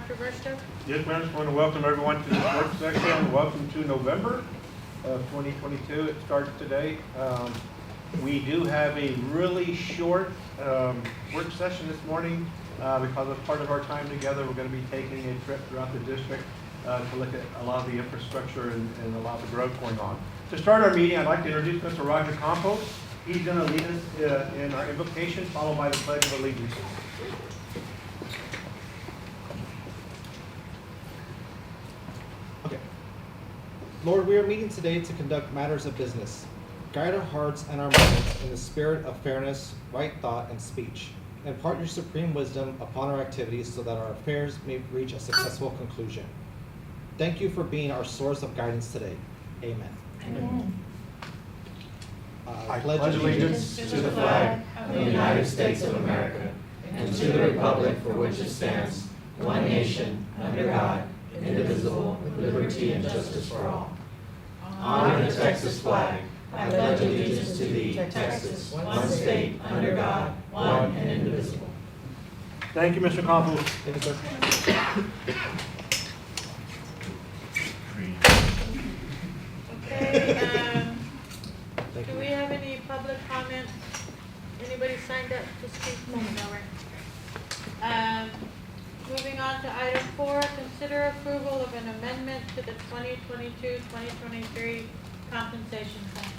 Dr. Versta? Yes, ma'am, just want to welcome everyone to this work session. Welcome to November of 2022. It starts today. We do have a really short work session this morning because as part of our time together, we're going to be taking a trip throughout the district to look at a lot of the infrastructure and a lot of the growth going on. To start our meeting, I'd like to introduce Mr. Roger Campos. He's going to lead us in our invocation, followed by the Pledge of Allegiance. Okay. Lord, we are meeting today to conduct matters of business. Guide our hearts and our minds in the spirit of fairness, right thought, and speech. Impart your supreme wisdom upon our activities so that our affairs may reach a successful conclusion. Thank you for being our source of guidance today. Amen. Amen. I pledge allegiance to the flag of the United States of America and to the republic for which it stands, one nation, under God, indivisible, with liberty and justice for all. Honor the Texas flag. I pledge allegiance to thee, Texas, one state, under God, one and indivisible. Thank you, Mr. Campos. Thank you, sir. Okay, Thank do you. we have any public comments? Anybody signed up to speak? No, right? Moving on to item 4, consider approval of an amendment to the 2022-2023 compensation plan.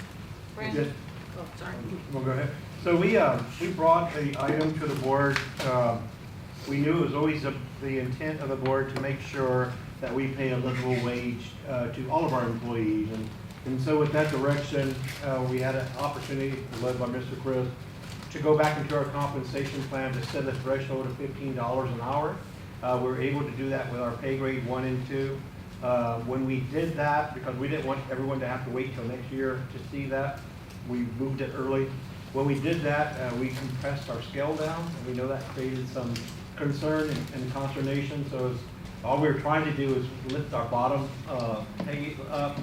Brandon? Yes. Oh, sorry. We'll go ahead. So we brought the item to the board. We knew it was always the intent of the board to make sure that we pay a livable wage to all of our employees. And so with that direction, we had an opportunity, led by Mr. Chris, to go back into our compensation plan to set a threshold of $15 an hour. We were able to do that with our pay grade 1 and 2. When we did that, because we didn't want everyone to have to wait till next year to see that, we moved it early. When we did that, we compressed our scale down, and we know that created some concern and consternation. So all we were trying to do is lift our bottom pay up.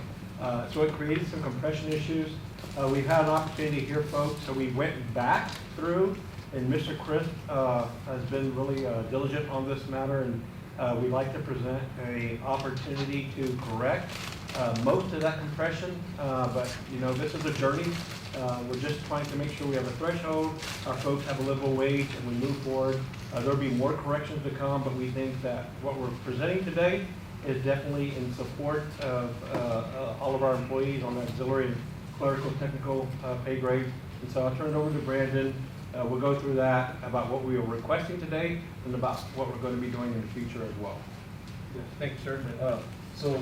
So it created some compression issues. We've had an opportunity to hear folks, so we went back through, and Mr. Chris has been really diligent on this matter, and we'd like to present an opportunity to correct most of that compression, but you know, this is a journey. We're just trying to make sure we have a threshold, our folks have a livable wage, and we move forward. There'll be more corrections to come, but we think that what we're presenting today is definitely in support of all of our employees on the auxiliary and clerical technical pay grade. And so I'll turn it over to Brandon. We'll go through that about what we are requesting today and about what we're going to be doing in the future as well. Thank you, sir. So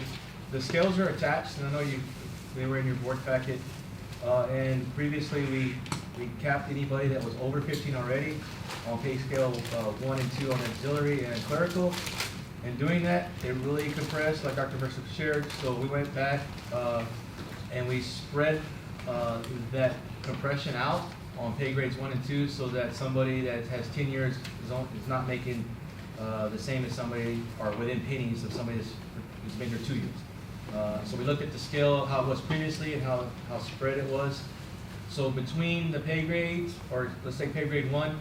the scales are attached, and I know they were in your board packet. And previously, we capped anybody that was over 15 already on pay scale 1 and 2 on auxiliary and clerical. And doing that, it really compressed, like Dr. Versa shared. So we went back and we spread that compression out on pay grades 1 and 2, so that somebody that has 10 years is not making the same as somebody, or within pennies of somebody who's been here 2 years. So we looked at the scale, how it was previously and how spread it was. So between the pay grades, or let's say pay grade 1,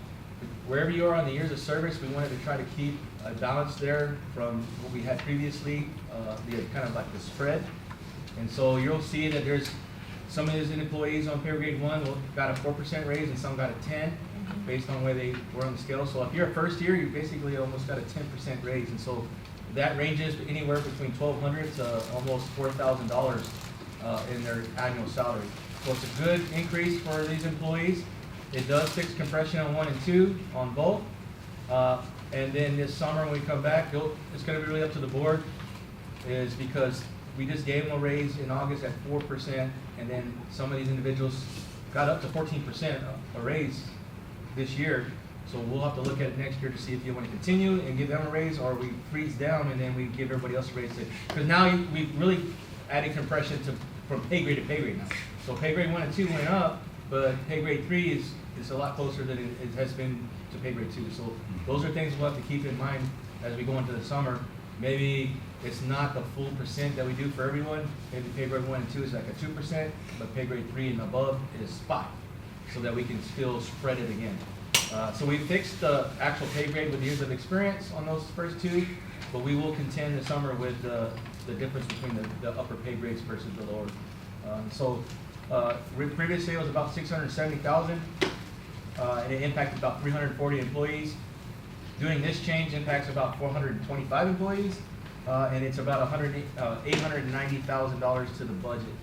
wherever you are on the years of service, we wanted to try to keep a balance there from what we had previously, the kind of like the spread. And so you'll see that there's some of these employees on pay grade 1 got a 4% raise and some got a 10 based on where they were on the scale. So if you're a first year, you basically almost got a 10% raise. And so that ranges anywhere between $1,200 to almost $4,000 in their annual salary. So it's a good increase for these employees. It does fix compression on 1 and 2 on both. And then this summer when we come back, it's going to be really up to the board, is because we just gave them a raise in August at 4%, and then some of these individuals got up to 14% a raise this year. So we'll have to look at it next year to see if you want to continue and give them a raise, or we freeze down and then we give everybody else a raise. Because now we've really added compression from pay grade to pay grade now. So pay grade 1 and 2 went up, but pay grade 3 is a lot closer than it has been to pay grade 2. So those are things we'll have to keep in mind as we go into the summer. Maybe it's not the full percent that we do for everyone. Maybe pay grade 1 and 2 is like a 2%, but pay grade 3 and above is 5%, so that we can still spread it again. So we fixed the actual pay grade with years of experience on those first two, but we will contend this summer with the difference between the upper pay grades versus the lower. Previously it was about 670,000, and it impacted about 340 employees. Doing this change impacts about 425 employees, and it's about $890,000 to the budget.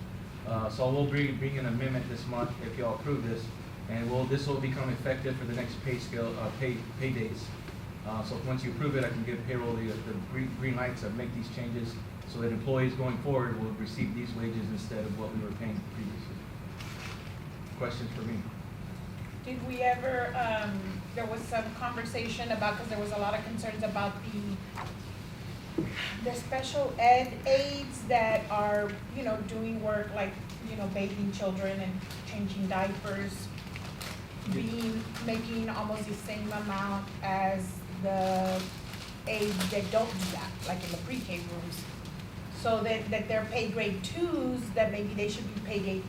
So we'll bring an amendment this month if y'all approve this, and this will become effective for the next pay scale, pay dates. So once you approve it, I can give payroll the green light to make these changes so that employees going forward will receive these wages instead of what we were paying previously. Questions for me? Did we ever, there was some conversation about, because there was a lot of concerns about the special ed aides that are, doing work like, bathing children and changing diapers, making almost the same amount as the aides that don't do that, like in the pre-K rooms. So that they're pay grade 2s, that maybe they should be pay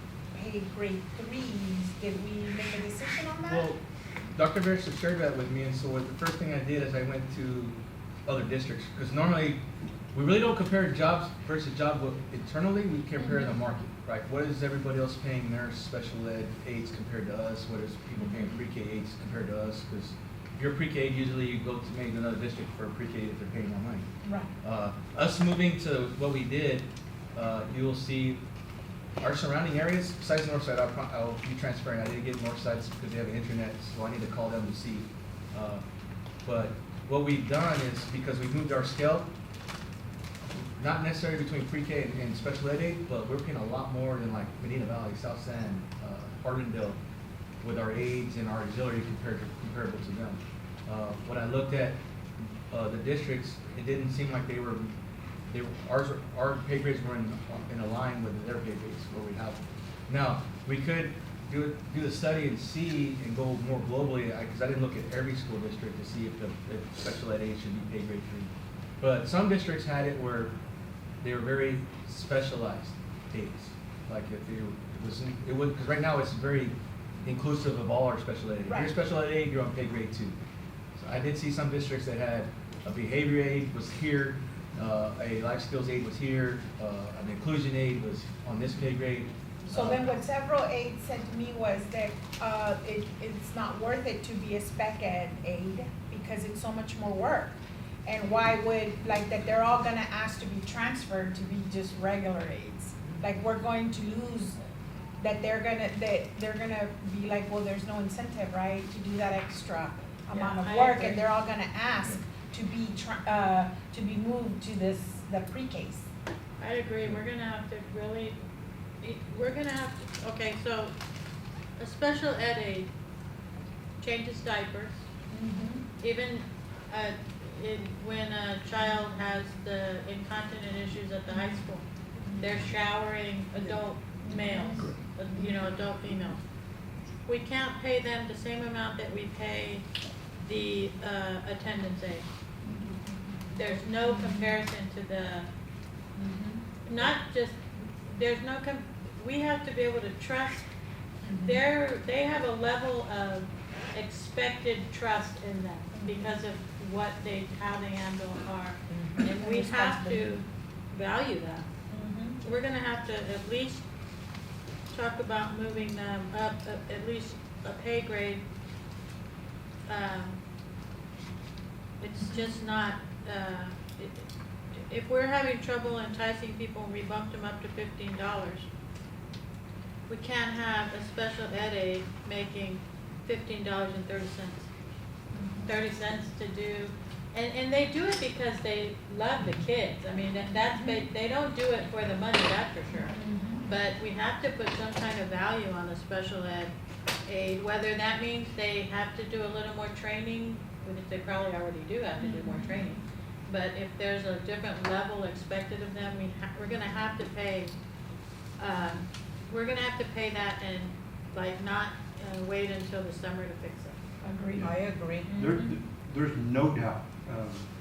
grade 3s. Did we make a decision on that? Well, Dr. Barrett shared that with me, and so the first thing I did is I went to other districts, because normally, we really don't compare jobs versus job internally, we compare the market, right? What is everybody else paying their special ed aides compared to us? What is people paying pre-K aides compared to us? Because if you're pre-K aide, usually you go to maybe another district for a pre-K aide if they're paying more money. Right. Us moving to what we did, you will see our surrounding areas, besides Northside, I'll be transparent, I didn't get Northside's because they have an internet, so I need to call them to see. But what we've done is, because we've moved our scale, not necessarily between pre-K and special ed aid, but we're paying a lot more than like Medina Valley, South San, Hardendale, with our aides and our auxiliary comparable to them. When I looked at the districts, it didn't seem like our pay grades were in a line with their pay grades where we have them. Now, we could do the study and see and go more globally, because I didn't look at every school district to see if special ed aid should be pay grade 3. But some districts had it where they were very specialized aides. Like if because right now it's very inclusive of all our special ed aid. If you're Right. a special ed aid, you're on pay grade 2. So I did see some districts that had a behavior aid was here, a life skills aid was here, an inclusion aid was on this pay grade. So then what several aides said to me was that it's not worth it to be a spec ed aide because it's so much more work. And why would, like, that they're all gonna ask to be transferred to be just regular aides? Like, we're going to lose, that they're gonna be like, well, there's no incentive, right, to do that extra amount of I work, agree. and they're all gonna ask to be moved to the pre-Ks. I agree, we're gonna have to okay, so a special ed aide changes diapers, even, when a child has the incontinent issues at the high school, they're showering adult males, adult females. We can't pay them the same amount that we pay the, attendance aide. There's no comparison to we have to be able to trust, they have a level of expected trust in them because of how they handle and we have to value that. We're gonna have to at least talk about moving them up, at least a pay grade. It's just not, if we're having trouble enticing people and we bumped them up to $15, we can't have a special ed aide making $15.30. 30 cents to do, and they do it because they love the kids. I mean, they don't do it for the money, that's for sure. But we have to put some kind of value on the special ed aid, whether that means they have to do a little more training, which they probably already do have to do more training. But if there's a different level expected of them, we're gonna have to pay, that and not wait until the summer to fix it. Agreed. I agree. There's no doubt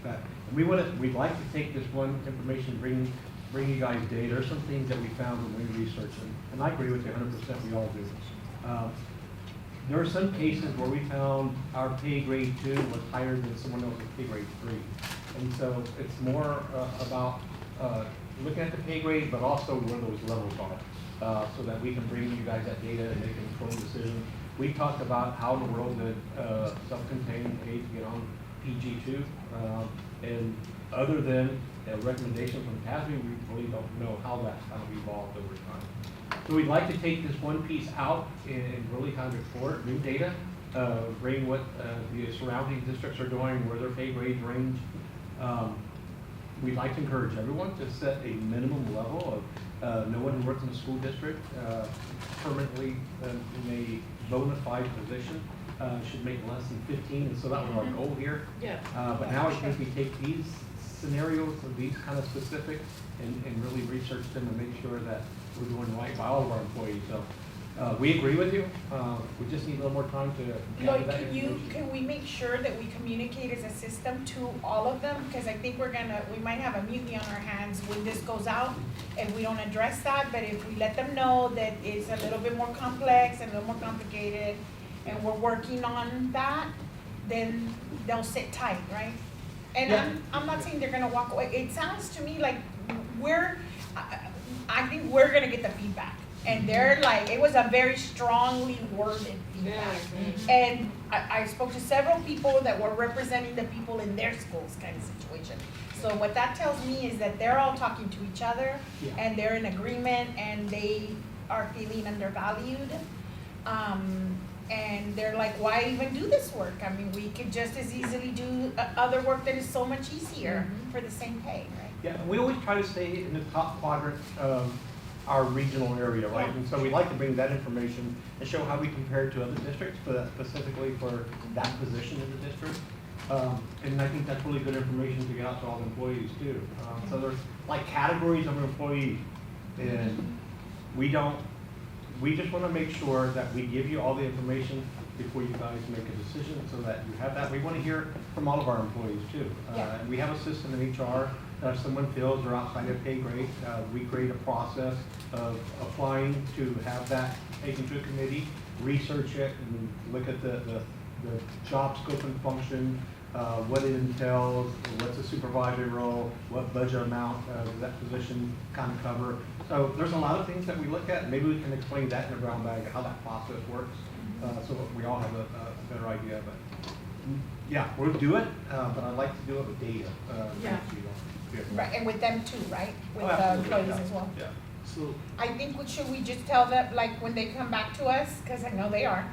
that, and we'd like to take this one information, bring you guys data. There's some things that we found when we researched them, and I agree with you 100%, we all do. There are some cases where we found our pay grade 2 was higher than someone else's pay grade 3. And so it's more about looking at the pay grade, but also where those levels are, so that we can bring you guys that data and make an informed decision. We talked about how in the world did self-contained aides get on PG2, and other than a recommendation from TASB, we really don't know how that's kind of evolved over time. So we'd like to take this one piece out and really kind of explore it, new data, bring what the surrounding districts are doing, where their pay grades range. We'd like to encourage everyone to set a minimum level of no one who works in the school district permanently in a bona fide position should make less than 15, and so that was our goal here. Yeah. But now I think we take these scenarios or these kind of specifics and really research them and make sure that we're doing right by all of our employees. So we agree with you. We just need a little more time to gather Lloyd, that information. can we make sure that we communicate as a system to all of them? Because I think we might have a mutiny on our hands when this goes out and we don't address that, but if we let them know that it's a little bit more complex and a little more complicated, and we're working on that, then they'll sit tight, right? And Yeah. I'm not saying they're gonna walk away. It sounds to me like I think we're gonna get the feedback. And they're like, it was a very strongly worded feedback. And I spoke to several people that were representing the people in their schools kind of situation. So what that tells me is that they're all talking to each other, Yeah. and they're in agreement, and they are feeling undervalued. And they're like, why even do this work? I mean, we could just as easily do other work that is so much easier for the same pay, right? Yeah, and we always try to stay in the top quadrant of our regional area, right? Yeah. And so we like to bring that information and show how we compare to other districts, but specifically for that position in the district. And I think that's really good information to get out to all the employees too. So there's like categories of employees, and we just want to make sure that we give you all the information before you guys make a decision, so that you have that. We want to hear from all of our employees too. Yeah. And we have a system in HR that if someone feels they're outside of pay grade, we create a process of applying to have that taken to a committee, research it, and look at the job scope and function, what it entails, what's the supervisory role, what budget amount does that position kind of cover. So there's a lot of things that we look at. Maybe we can explain that in a brown bag, how that process works, so we all have a better idea of it. Yeah, we'll do it, but I'd like to do it with data. Yeah. Right, and with them too, right? With Oh, the absolutely, employees yeah. as well. Yeah. So, I think, should we just tell them, like, when they come back to us, because I know they are,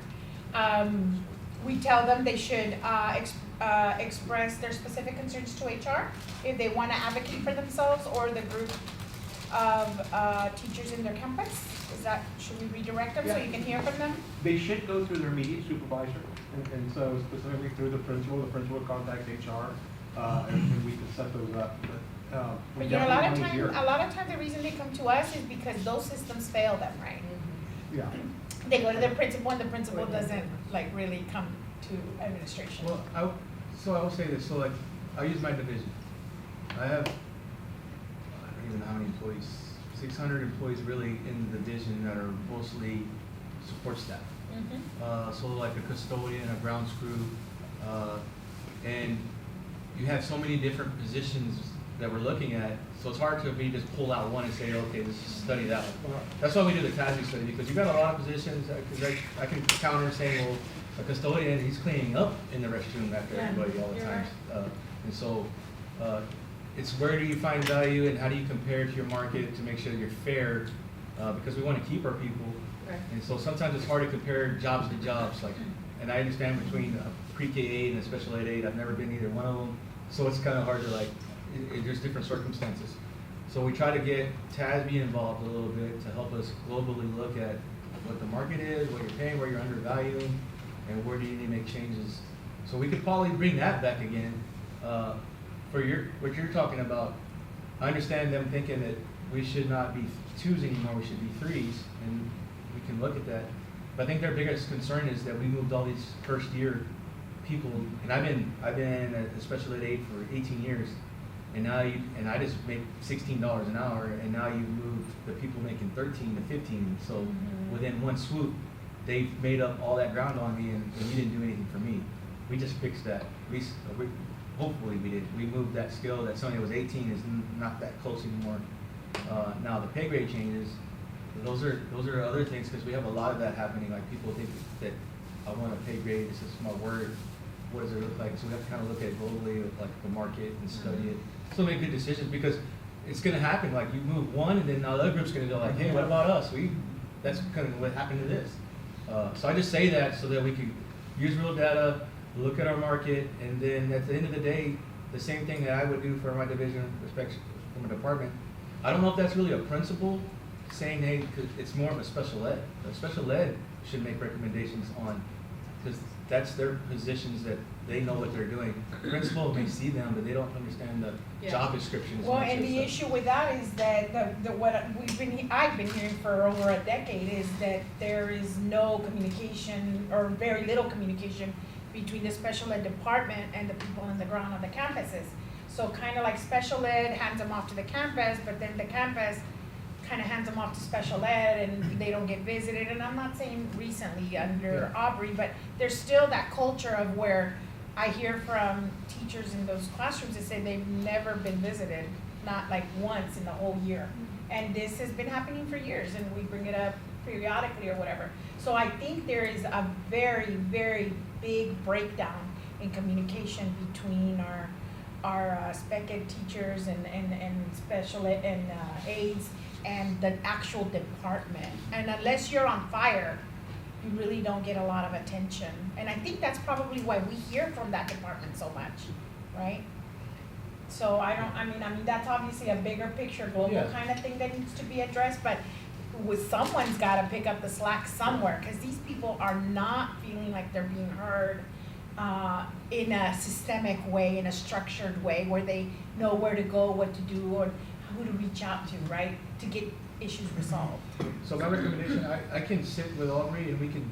we tell them they should express their specific concerns to HR if they want to advocate for themselves or the group of teachers in their campus? Should we redirect them so Yeah. you can hear from them? They should go through their immediate supervisor, and so specifically through the principal will contact HR, and we can set those up, we But you know, a lot of definitely wanna times the reason they come to us is because those systems fail them, right? hear- Yeah, They go to the principal and the principal doesn't like really come to administration. Well, I will say this, so like, I'll use my division. I have, I don't even know how many employees, 600 employees really in the division that are mostly support staff. So like a custodian, a grounds crew, and you have so many different positions that we're looking at, so it's hard to me just pull out one and say, okay, let's just study that one. That's why we do the TASB study, because you've got a lot of positions, because I can counter saying, well, a custodian, he's cleaning up in the restroom after Yeah, everybody all the you're time. And so, it's where do you find value and how do you compare to your market to make sure you're fair, because we want to keep our people. Right. And so sometimes it's hard to compare jobs to jobs, like, and I understand between a pre-K aide and a special ed aide, I've never been either one of them, so it's kind of hard to like, there's different circumstances. So we try to get TASB involved a little bit to help us globally look at what the market is, what you're paying, where you're undervaluing, and where do you need to make changes. So we could probably bring that back again. For what you're talking about, I understand them thinking that we should not be 2s anymore, we should be 3s, and we can look at that. But I think their biggest concern is that we moved all these first year people, and I've been a special ed aide for 18 years, and now I just make $16 an hour, and now you move the people making 13 to 15, so within one swoop, they made up all that ground on me and you didn't do anything for me. We just fixed that. Hopefully we did. We moved that scale that somebody that was 18 is not that close anymore. Now the pay grade changes, those are other things, because we have a lot of that happening. Like people think that I want a pay grade, this is my word, what does it look like? So we have to kind of look at it globally, with like the market and study it. So make good decisions, because it's gonna happen, like you move one and then the other group's gonna go like, hey, what about us? That's kind of what happened to this. So I just say that so that we can use real data, look at our market, and then at the end of the day, the same thing that I would do for my division, respect from a department. I don't know if that's really a principle, saying, hey, 'cause it's more of a special ed. The special ed should make recommendations on, because that's their positions that they know what they're doing. Principal may see them, but they don't understand the Yeah. job descriptions. Well, and the issue with that is that I've been hearing for over a decade is that there is no communication or very little communication between the special ed department and the people on the ground on the campuses. So kind of like special ed hands them off to the campus, but then the campus kind of hands them off to special ed and they don't get visited. And I'm not saying recently under Aubrey, but there's still that culture of where I hear from teachers in those classrooms that say they've never been visited, not like once in the whole year. And this has been happening for years and we bring it up periodically or whatever. So I think there is a very, very big breakdown in communication between our spec ed teachers and special ed and aides and the actual department. And unless you're on fire, you really don't get a lot of attention. And I think that's probably why we hear from that department so much, right? So I mean, that's obviously a bigger picture, global Yeah. kind of thing that needs to be addressed, but someone's gotta pick up the slack somewhere, cause these people are not feeling like they're being heard in a systemic way, in a structured way, where they know where to go, what to do, or who to reach out to, right, to get issues resolved. So my recommendation, I can sit with Aubrey and we can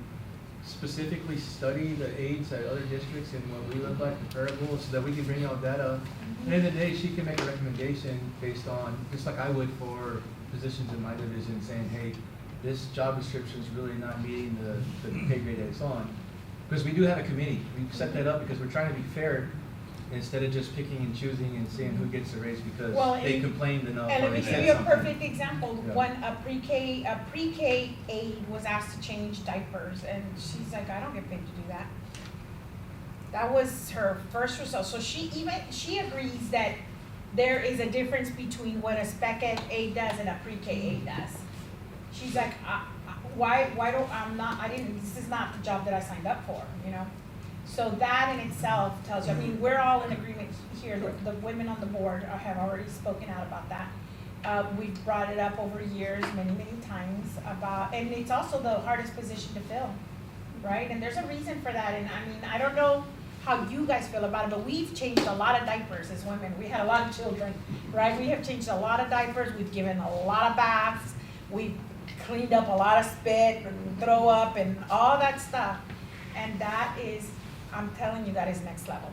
specifically study the aides at other districts and what we look like comparable, so that we can bring out data. At the end of the day, she can make a recommendation based on, just like I would for positions in my division, saying, hey, this job description is really not meeting the pay grade that it's on. Because we do have a committee, we set that up because we're trying to be fair, instead of just picking and choosing and seeing who gets the raise because Well, they and- complained enough And or let me they give said you a something. perfect example. Yeah. When a pre-K aide was asked to change diapers, and she's like, I don't get paid to do that. That was her first result. So she agrees that there is a difference between what a spec ed aide does and a pre-K aide does. She's like, this is not the job that I signed up for, you know? So that in itself tells you, I mean, we're all in agreement here, the women on the board have already spoken out about that. We've brought it up over years, many, many times and it's also the hardest position to fill, right? And there's a reason for that, and I mean, I don't know how you guys feel about it, but we've changed a lot of diapers as women. We had a lot of children, right? We have changed a lot of diapers, we've given a lot of baths, we've cleaned up a lot of spit and throw up and all that stuff. And that is, I'm telling you, that is next level.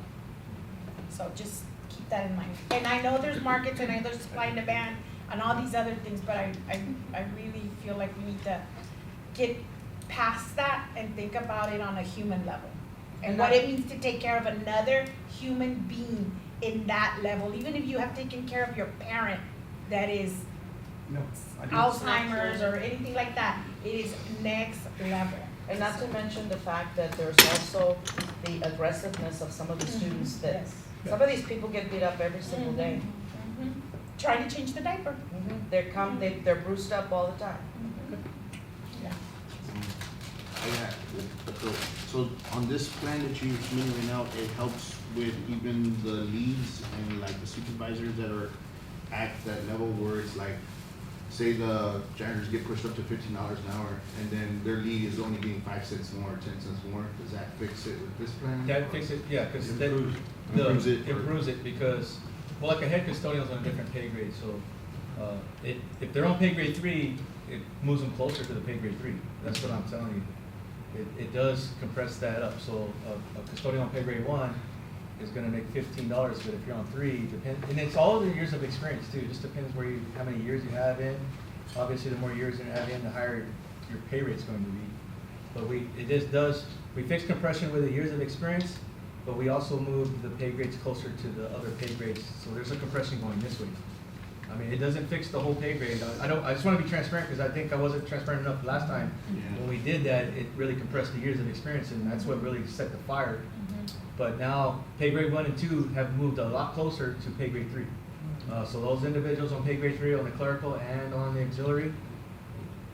So just keep that in mind. And I know there's markets and I know there's supply and demand and all these other things, but I really feel like we need to get past that and think about it on a human level. And what it means to take care of another human being in that level, even if you have taken care of your parent that is No, I do. Alzheimer's or anything like that, it is next level. And not to mention the fact that there's also the aggressiveness of some of the students that, Yes. some of these people get beat up every single day. Mhm. Trying to change the diaper. They're bruised up all the time. Yeah. So on this plan that you're submitting right now, it helps with even the leads and like the supervisors that are at that level where it's like, say the janitors get pushed up to $15 an hour and then their lead is only getting 5 cents more, 10 cents more, does that fix it with this plan? That fix it, yeah, because It that improves it. improves it because, well, like a head custodian's on a different pay grade, so if they're on pay grade 3, it moves them closer to the pay grade 3. That's what I'm telling you. It does compress that up. So a custodian on pay grade 1 is going to make $15, but if you're on 3, and it's all the years of experience too. It just depends how many years you have in. Obviously, the more years you have in, the higher your pay rate's going to be. But we fixed compression with the years of experience, but we also moved the pay grades closer to the other pay grades, so there's a compression going this way. I mean, it doesn't fix the whole pay grade. I just wanna be transparent, because I think I wasn't transparent enough last time. When we did that, it really compressed the years of experience, and that's what really set the fire. But now, pay grade 1 and 2 have moved a lot closer to pay grade 3. So those individuals on pay grade 3, on the clerical and on the auxiliary,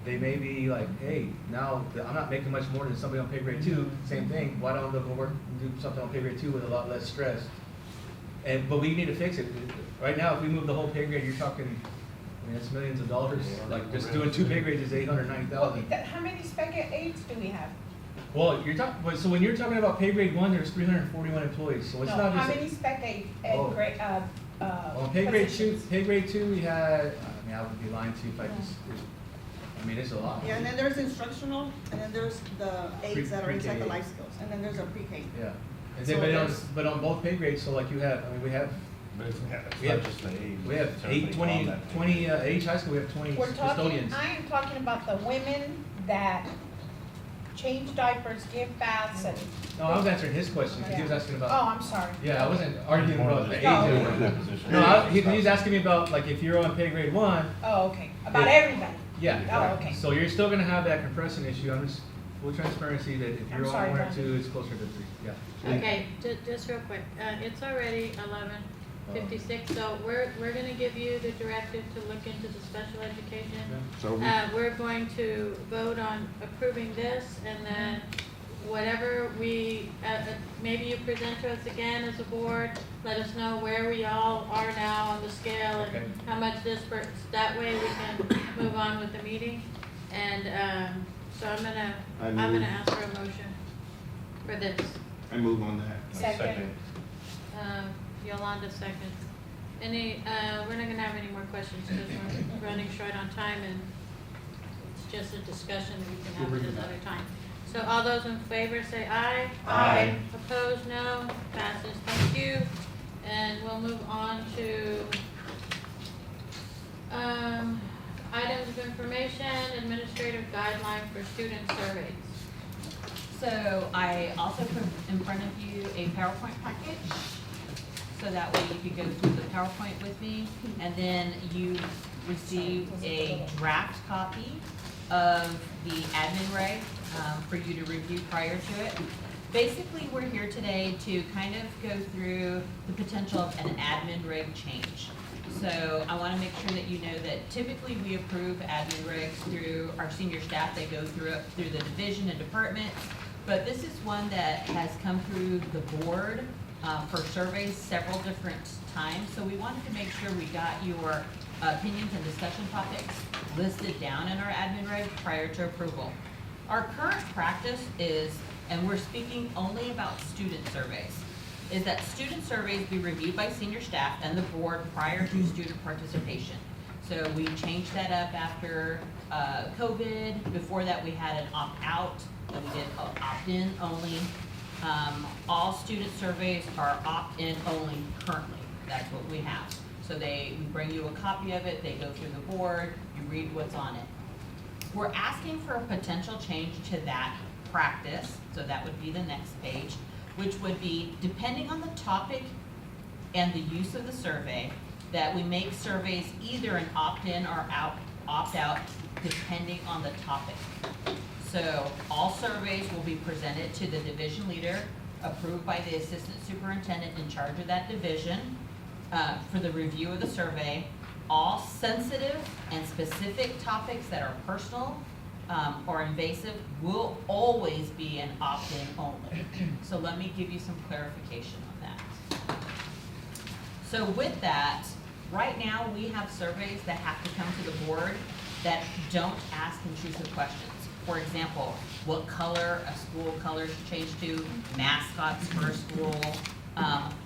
they may be like, hey, now that I'm not making much more than somebody on pay grade 2, same thing, why don't I go work and do something on pay grade 2 with a lot less stress? But we need to fix it. Right now, if we move the whole pay grade, you're talking, I mean, that's millions of dollars. Like, just doing 2 pay grades is $890,000. How many spec ed aides do we have? Well, so when you're talking about pay grade 1, there's 341 employees, so it's No, not how just. many spec ed Oh. grade, On pay grade 2, we had, I mean, I would be lying to you if I Yeah. just, I mean, it's a lot. Yeah, and then there's instructional, and then there's the aides that are inside the Pre-K. life skills, and then there's a pre-K. Yeah, and So then, there's- but on both pay grades, so like you have, I mean, we have But it's We not have- just the age. We have it's everything on that page. 20, at each high school, we have 20 We're talking, custodians. I am talking about the women that change diapers, give baths and. No, I was answering his question, because he was asking Oh, about, I'm sorry. yeah, I wasn't arguing More about than the just age. Oh. in of that it. position. No, he's asking me about, like, if you're on pay grade 1, Oh, okay, about Yeah. everybody. yeah. Oh, okay. So you're still gonna have that compression issue, I'm just, full transparency, that if I'm you're sorry, on 1 or Brandon. 2, it's closer to 3, yeah. Okay, just real quick, it's already 11:56, so we're gonna give you the directive to look into the special education. So we, We're going to vote on approving this, and then whatever maybe you present to us again as a board, let us know where we all are now on the scale Okay. and how much this, that way we can move on with the meeting. And, so I'm gonna ask for a motion for this. I move on that. Second. Yolanda seconds. We're not gonna have any more questions because we're running short on time and it's just a discussion that we can have at another time. So all those in favor say aye. Aye. Opposed, no. Passes. Thank you. And we'll move on to, items of information, administrative guideline for student surveys. So I also put in front of you a PowerPoint package, so that way you could go through the PowerPoint with me. And then you receive a draft copy of the admin reg for you to review prior to it. Basically, we're here today to kind of go through the potential of an admin reg change. So I want to make sure that you know that typically we approve admin regs through our senior staff. They go through the division and departments. But this is one that has come through the board for surveys several different times. So we wanted to make sure we got your opinions and discussion topics listed down in our admin reg prior to approval. Our current practice is, and we're speaking only about student surveys, is that student surveys be reviewed by senior staff and the board prior to student participation. So we changed that up after COVID. Before that, we had an opt-out, then we did opt-in only. All student surveys are opt-in only currently. That's what we have. So we bring you a copy of it, they go through the board, you read what's on it. We're asking for a potential change to that practice, so that would be the next page, which would be, depending on the topic and the use of the survey, that we make surveys either an opt-in or opt-out, depending on the topic. So all surveys will be presented to the division leader, approved by the assistant superintendent in charge of that division for the review of the survey. All sensitive and specific topics that are personal or invasive will always be an opt-in only. So let me give you some clarification on that. So with that, right now we have surveys that have to come to the board that don't ask intrusive questions. For example, what color a school color should change to, mascots for a school,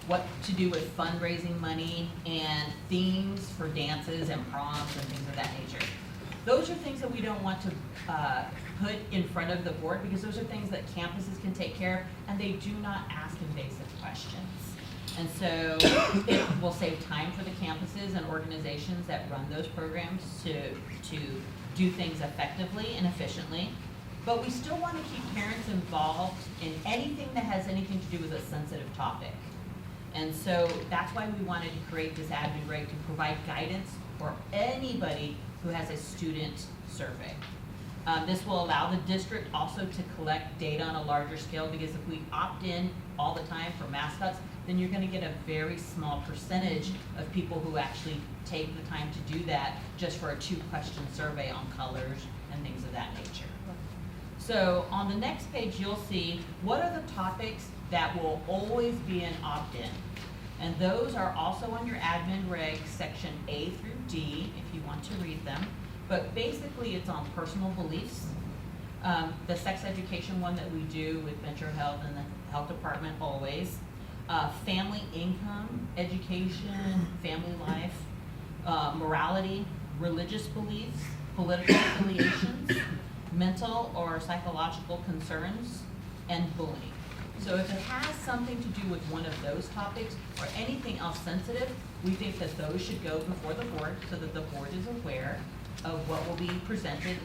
what to do with fundraising money, and themes for dances and proms and things of that nature. Those are things that we don't want to put in front of the board because those are things that campuses can take care of, and they do not ask invasive questions. And so it will save time for the campuses and organizations that run those programs to do things effectively and efficiently. But we still want to keep parents involved in anything that has anything to do with a sensitive topic. And so that's why we wanted to create this admin reg to provide guidance for anybody who has a student survey. This will allow the district also to collect data on a larger scale, because if we opt in all the time for mascots, then you're gonna get a very small percentage of people who actually take the time to do that just for a 2-question survey on colors and things of that nature. So on the next page, you'll see what are the topics that will always be an opt-in. And those are also on your admin reg section A through D, if you want to read them. But basically, it's on personal beliefs. The sex education one that we do with Venture Health and the health department always. Family income, education, family life, morality, religious beliefs, political affiliations, mental or psychological concerns, and bullying. So if it has something to do with one of those topics or anything else sensitive, we think that those should go before the board so that the board is aware of what will be presented.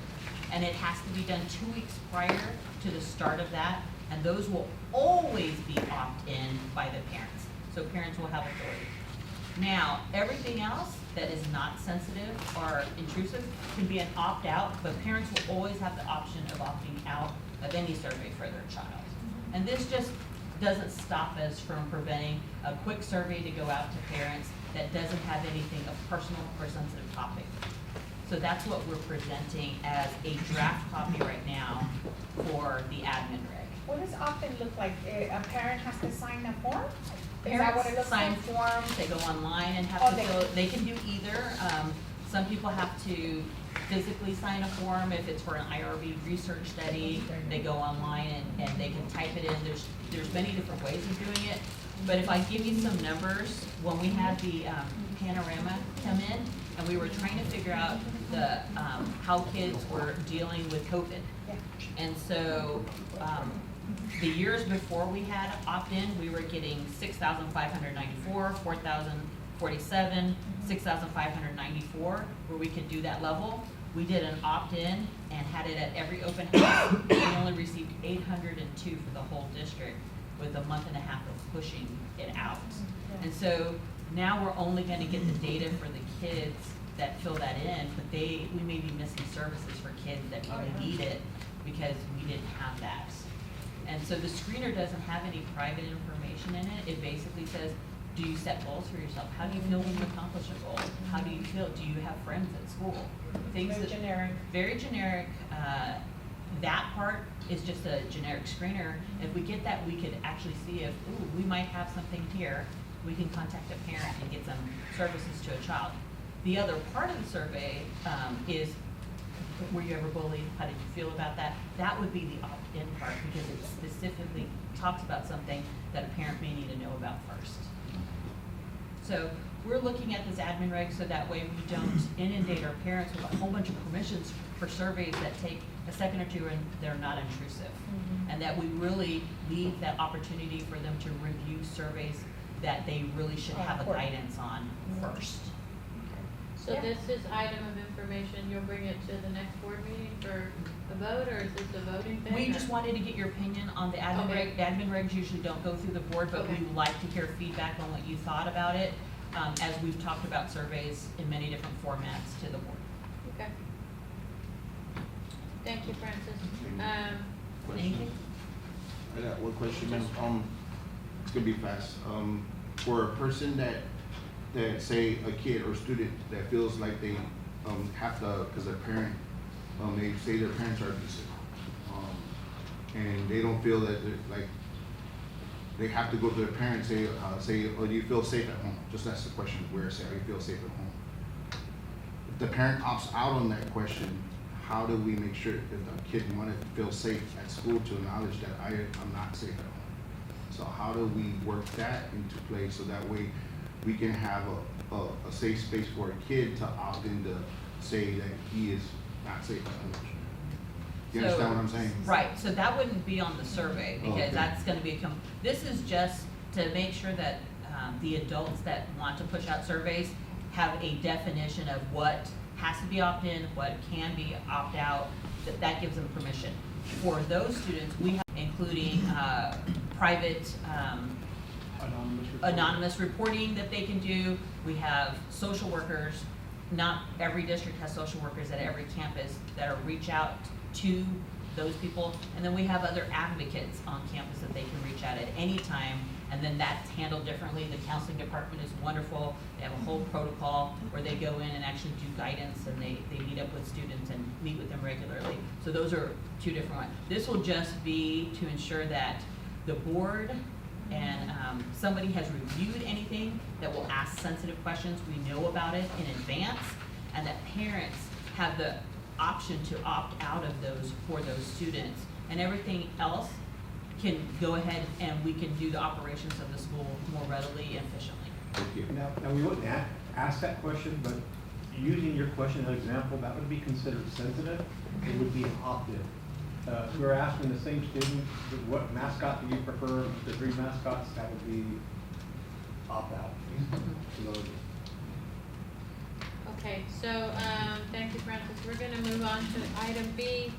And it has to be done 2 weeks prior to the start of that, and those will always be opt-in by the parents. So parents will have authority. Now, everything else that is not sensitive or intrusive can be an opt-out, but parents will always have the option of opting out of any survey for their child. And this just doesn't stop us from preventing a quick survey to go out to parents that doesn't have anything of personal or sensitive topic. So that's what we're presenting as a draft copy right now for the admin reg. What does opt-in look like? A parent has to sign a form? Is that what it Parents looks sign like? forms, they go online and have Oh, to they- fill, they can do either. Some people have to physically sign a form if it's for an IRB research study. They go online and they can type it in. There's many different ways of doing it. But if I give you some numbers, when we had the panorama come in, and we were trying to figure out the, how kids were dealing with COVID. Yeah. And so, the years before we had opt-in, we were getting 6,594, 4,047, 6,594, where we could do that level. We did an opt-in and had it at every open house. We only received 802 for the whole district, with a month and a half of pushing it out. And so now we're only gonna get the data for the kids that fill that in, but we may be missing services for kids that really need it because we didn't have that. And so the screener doesn't have any private information in it. It basically says, do you set goals for yourself? How do you feel when you accomplish a goal? How do you feel? Do you have friends at school? Things Very that- generic. Very generic. That part is just a generic screener. If we get that, we could actually see if, ooh, we might have something here. We can contact a parent and get some services to a child. The other part of the survey is, were you ever bullied? How did you feel about that? That would be the opt-in part, because it specifically talks about something that a parent may need to know about first. So we're looking at this admin reg so that way we don't inundate our parents with a whole bunch of permissions for surveys that take a second or two and they're not intrusive. And that we really leave that opportunity for them to review surveys that they really should have a guidance on first. So Yeah. this is item of information, you'll bring it to the next board meeting for a vote, or is this a voting thing? We or- just wanted to get your opinion on the admin Okay. reg. Admin regs usually don't go through the board, but we Okay. like to hear feedback on what you thought about it, as we've talked about surveys in many different formats to the board. Okay. Thank you, Francis. Anything? I got one question, ma'am. It's gonna be fast. For a person that say a kid or student that feels like they, have to, cause their parent, they say their parents are abusive. And they don't feel that they're like, they have to go to their parents, say, oh, do you feel safe at home? Just ask the question, where, say, how you feel safe at home? If the parent opts out on that question, how do we make sure if the kid wanted to feel safe at school to acknowledge that I'm not safe at home? So how do we work that into play so that way we can have a safe space for a kid to opt in to say that he is not safe at home? You understand what I'm saying? Right, so that wouldn't be on the survey, because Okay. that's gonna be this is just to make sure that, the adults that want to push out surveys have a definition of what has to be opt-in, what can be opt-out, that gives them permission. for those students, we have, including, private, anonymous reporting that they can do. We have social workers. Not every district has social workers at every campus that are reach out to those people. And then we have other advocates on campus that they can reach out at any time. And then that's handled differently. The counseling department is wonderful. They have a whole protocol where they go in and actually do guidance, and they meet up with students and meet with them regularly. So those are two different ones. This will just be to ensure that the board and somebody has reviewed anything that will ask sensitive questions. We know about it in advance, and that parents have the option to opt out of those for those students. And everything else can go ahead and we can do the operations of the school more readily and efficiently. Thank you. Now, we wouldn't ask that question, but using your question as an example, that would be considered sensitive. It would be an opt-in. We're asking the same student, what mascot do you prefer, the 3 mascots, that would be opt-out. So, Okay, so, thank you, Francis. We're gonna move on to item B,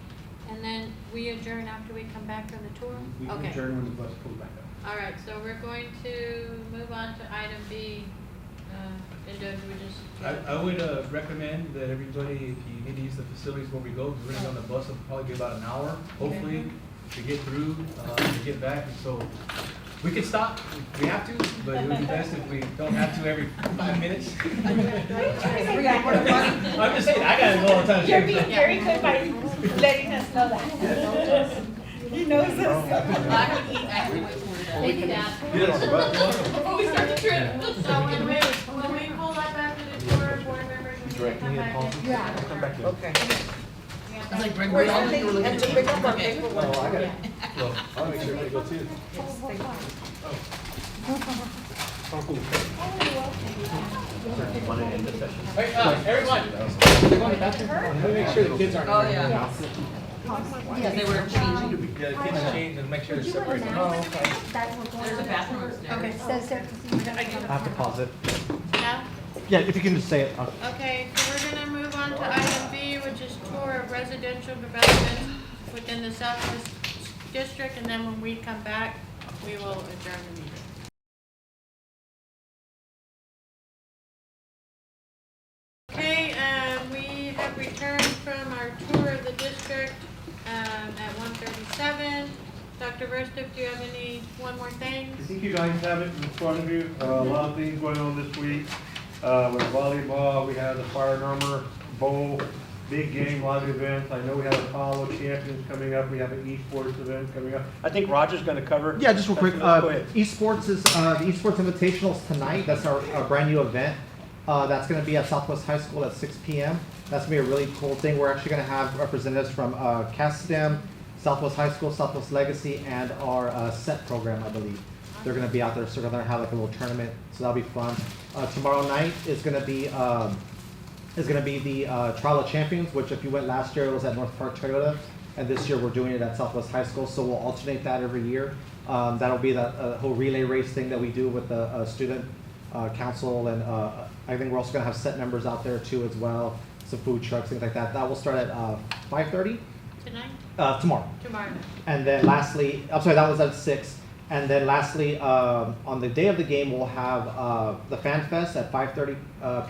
and then we adjourn after we come back from the tour? we can Okay. adjourn when the bus pulls back up. All right, so we're going to move on to item B. And do we just? I would recommend that everybody, if you need to use the facilities where we go, we're gonna be on the bus, it'll probably be about an hour, hopefully, to get through, to get back, and so we could stop, if we have to, but it would be best if we don't have to every 5 minutes. I'm just saying, I gotta go all the time. You're being very good by letting us know that. He knows us. I can wait for it. Thank you, Dad. Before we start the trip. So when we pull up after the tour, board members, we need to come back in. Yeah. Come back in. Okay. I was like, bring We're it on. gonna have to pick up our Okay. paperwork. Oh, I got it. Well, I'll make sure everybody go too. Yes, thank you. Oh, cool. Want to end the session? Hey, everyone, Let me make sure the kids aren't. Oh, yeah. Because they were changing. yeah, the kids change and make sure they're separated. There's a bathroom upstairs. Okay. I have to pause it. Now? Yeah, if you can just say it. Okay, so we're gonna move on to item B, which is tour of residential development within the Southwest District, and then when we come back, we will adjourn the meeting. Okay, we have returned from our tour of the district, at 1:37. Dr. Verstiff, do you have one more thing? I think you guys have it in front of you. A lot of things going on this week. With volleyball, we have the Fire and Armor Bowl, big game, a lot of events. I know we have Apollo Champions coming up. We have an esports event coming up. I think Roger's going to cover. Yeah, just real quick. Go ahead. Esports is the Esports Invitationals tonight. That's our brand new event. That's going to be at Southwest High School at 6 p.m. That's going to be a really cool thing. We're actually going to have representatives from CASTEM, Southwest High School, Southwest Legacy, and our SET program, I believe. They're going to be out there, so they're going to have like a little tournament, so that'll be fun. Tomorrow night is going to be the Trial of Champions, which if you went last year, it was at North Park Toyota, and this year we're doing it at Southwest High School, so we'll alternate that every year. That'll be that whole relay race thing that we do with the student council, and I think we're also going to have set members out there too as well, some food trucks, things like that. That will start at 5:30 Tonight? tomorrow. Tomorrow. And then lastly, I'm sorry, that was at 6. And then lastly, on the day of the game, we'll have the Fan Fest at 5:30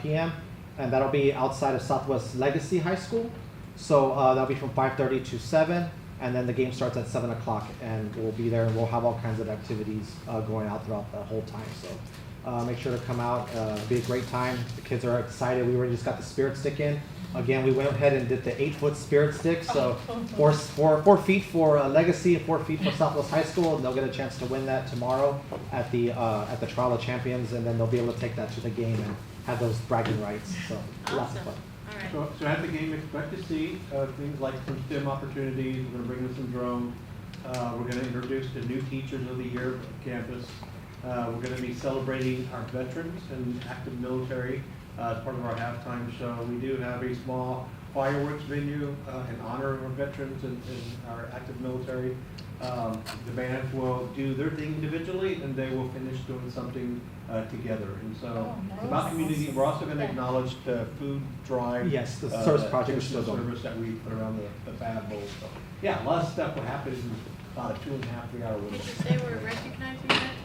p.m. And that'll be outside of Southwest Legacy High School. So that'll be from 5:30 to 7. And then the game starts at 7 o'clock. And we'll be there and we'll have all kinds of activities going out throughout the whole time. So make sure to come out. It'll be a great time. The kids are excited. We already just got the Spirit Stick in. Again, we went ahead and did the 8-foot Spirit Stick. So 4 feet for Legacy and 4 feet for Southwest High School. And they'll get a chance to win that tomorrow at the Trial of Champions. And then they'll be able to take that to the game and have those bragging rights. So lots of Awesome. fun. All right. So at the game, expect to see things like some STEM opportunities. We're going to bring in some drones. We're going to introduce the new teachers of the year at campus. We're going to be celebrating our veterans and active military as part of our halftime show. We do have a small fireworks venue in honor of our veterans and our active military. The bands will do their thing individually, and they will finish doing something together. And so, about community, we're also going to acknowledge the food drive. Yes, the service project is additional still going. service that we put around the Fab Bowl. So Yeah, a lot of stuff will happen in about a 2.5, 3 hour window. Did you say we're recognizing veterans?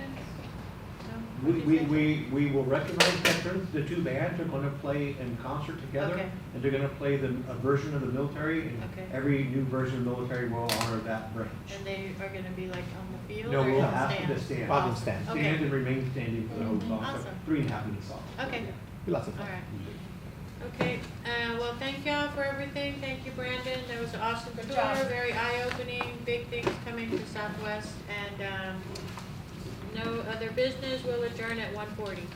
No? What'd you say? We will recognize veterans. The two bands are gonna play in concert together. Okay. And they're gonna play a version of the military, and Okay. every new version of the military will honor that branch. And they are gonna be like on the field No, or we'll in have stand? to stand. Probably stand. Okay. Stand and remain standing for the whole song, so Awesome. 3.5 minute song. Okay, Be lots of all fun. right. Okay, well, thank y'all for everything. Thank you, Brandon. That was an awesome Good tour, job. very eye-opening, big things coming to Southwest. And, no other business. We'll adjourn at 1:40.